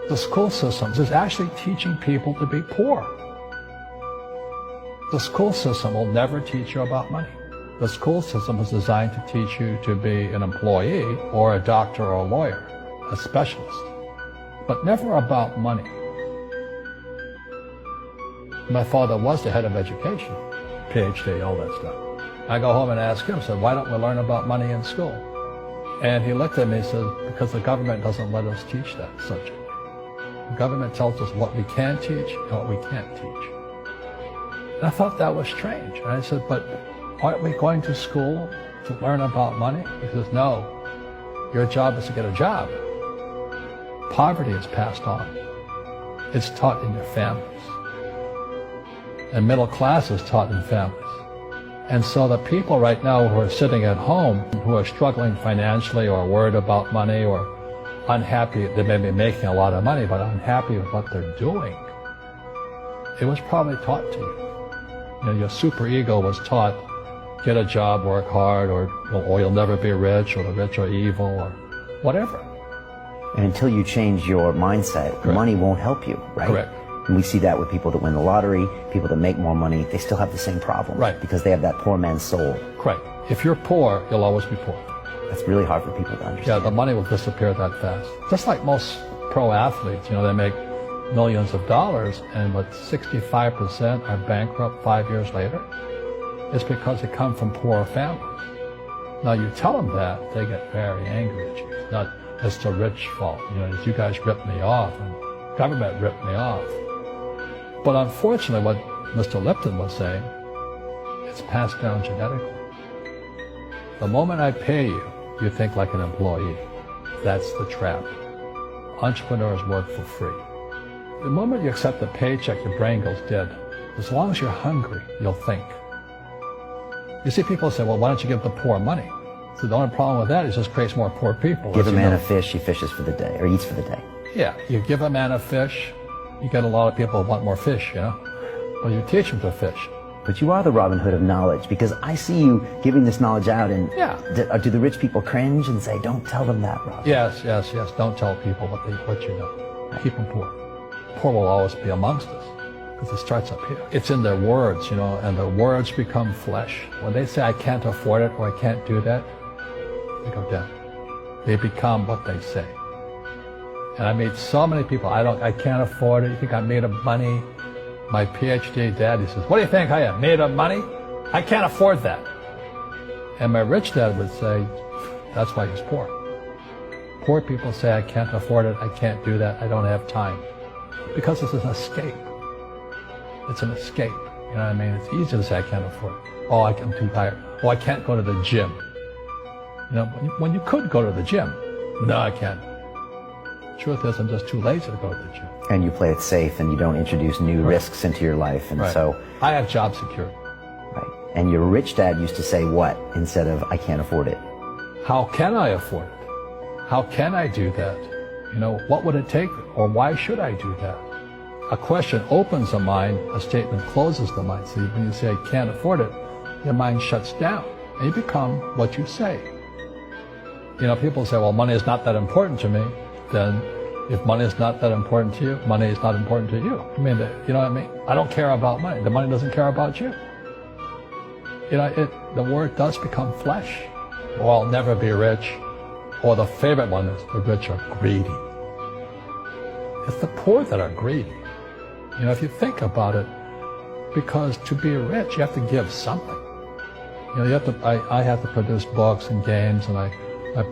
The school system is actually teaching people to be poor. The school system will never teach you about money. The school system is designed to teach you to be an employee or a doctor or a lawyer, a specialist, but never about money. My father was the head of education, PhD, all that stuff. I go home and ask him, said, why don't we learn about money in school? And he looked at me and said, because the government doesn't let us teach that subject. The government tells us what we can teach and what we can't teach. And I thought that was strange. And I said, but aren't we going to school to learn about money? He says, no, your job is to get a job. Poverty is passed on. It's taught in your families. And middle class is taught in families. And so the people right now who are sitting at home, who are struggling financially or worried about money or unhappy, they may be making a lot of money, but unhappy with what they're doing, it was probably taught to you. You know, your superego was taught, get a job, work hard, or you'll never be rich, or the rich are evil, or whatever. And until you change your mindset, Correct. Money won't help you, right? Correct. And we see that with people that win the lottery, people that make more money, they still have the same problems. Right. Because they have that poor man's soul. Correct. If you're poor, you'll always be poor. That's really hard for people to understand. Yeah, the money will disappear that fast. Just like most pro athletes, you know, they make millions of dollars, and what 65% are bankrupt 5 years later, it's because they come from poor families. Now you tell them that, they get very angry at you. It's not, it's the rich fault. You know, you guys ripped me off, and government ripped me off. But unfortunately, what Mr. Lipton was saying, it's passed down genetically. The moment I pay you, you think like an employee. That's the trap. Entrepreneurs work for free. The moment you accept a paycheck, your brain goes dead. As long as you're hungry, you'll think. You see people say, well, why don't you give the poor money? So the only problem with that is it just creates more poor people. Give a man a fish, he fishes for the day, or eats for the day. Yeah, you give a man a fish, you get a lot of people who want more fish, you know? Well, you teach them to fish. But you are the Robin Hood of knowledge, because I see you giving this knowledge out, and Yeah. do the rich people cringe and say, don't tell them that, Robin? Yes. Don't tell people what you know. Keep them poor. Poor will always be amongst us, because it starts up here. It's in their words, you know, and the words become flesh. When they say, I can't afford it, or I can't do that, they go down. They become what they say. And I meet so many people, I can't afford it. You think I'm made of money? My PhD dad, he says, what do you think I am, made of money? I can't afford that. And my rich dad would say, that's why he's poor. Poor people say, I can't afford it, I can't do that, I don't have time. Because it's an escape. It's an escape. You know what I mean? It's easy to say, I can't afford it. Oh, I'm too tired. Oh, I can't go to the gym. You know, when you could go to the gym. No, I can't. Truth is, I'm just too lazy to go to the gym. And you play it safe, and you don't introduce new risks into your life, and so... I have job security. Right. And your rich dad used to say what instead of, I can't afford it? How can I afford it? How can I do that? You know, what would it take, or why should I do that? A question opens the mind, a statement closes the mind. So when you say, I can't afford it, your mind shuts down, and you become what you say. You know, people say, well, money is not that important to me. Then if money is not that important to you, money is not important to you. I mean, you know what I mean? I don't care about money. The money doesn't care about you. You know, the word does become flesh. Or I'll never be rich. Or the favorite one is the rich are greedy. It's the poor that are greedy. You know, if you think about it, because to be rich, you have to give something. You know, I have to produce books and games, and I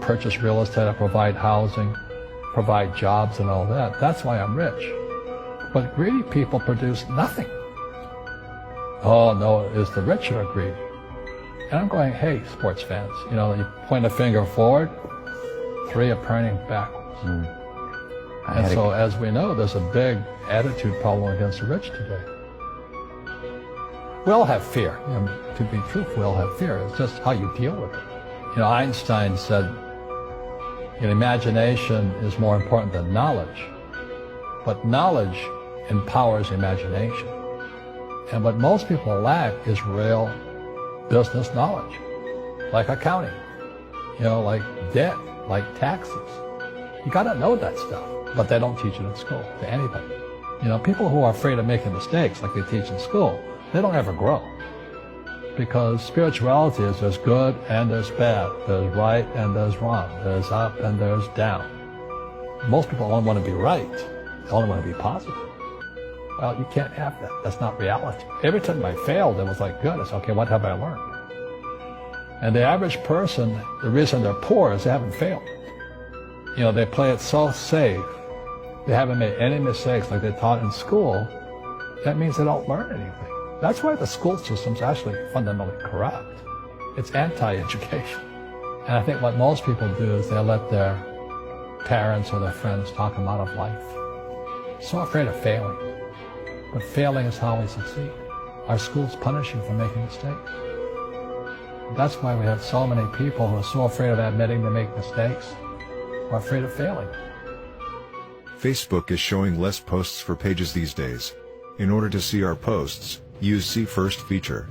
purchase real estate, I provide housing, provide jobs and all that. That's why I'm rich. But greedy people produce nothing. Oh no, it's the rich that are greedy. And I'm going, hey, sports fans, you know, you point a finger forward, 3 are pointing backwards. And so, as we know, there's a big attitude problem against the rich today. We all have fear. You know, to be truthful, we all have fear. It's just how you deal with it. You know, Einstein said, you know, imagination is more important than knowledge. But knowledge empowers imagination. And what most people lack is real business knowledge, like accounting, you know, like debt, like taxes. You got to know that stuff. but they don't teach it in school to anybody. You know, people who are afraid of making mistakes, like they teach in school, they don't ever grow. Because spirituality is there's good and there's bad, there's right and there's wrong, there's up and there's down. Most people only want to be right, they only want to be positive. Well, you can't have that. That's not reality. Every time I failed, it was like, good. It's okay, what have I learned? And the average person, the reason they're poor is they haven't failed. You know, they play it so safe. They haven't made any mistakes like they taught in school. That means they don't learn anything. That's why the school system's actually fundamentally corrupt. It's anti-education. And I think what most people do is they let their parents or their friends talk them out of life. So afraid of failing. But failing is how we succeed. Our schools punish you for making mistakes. That's why we have so many people who are so afraid of admitting they make mistakes, or afraid of failing. Facebook is showing less posts for pages these days. In order to see our posts, use See First feature.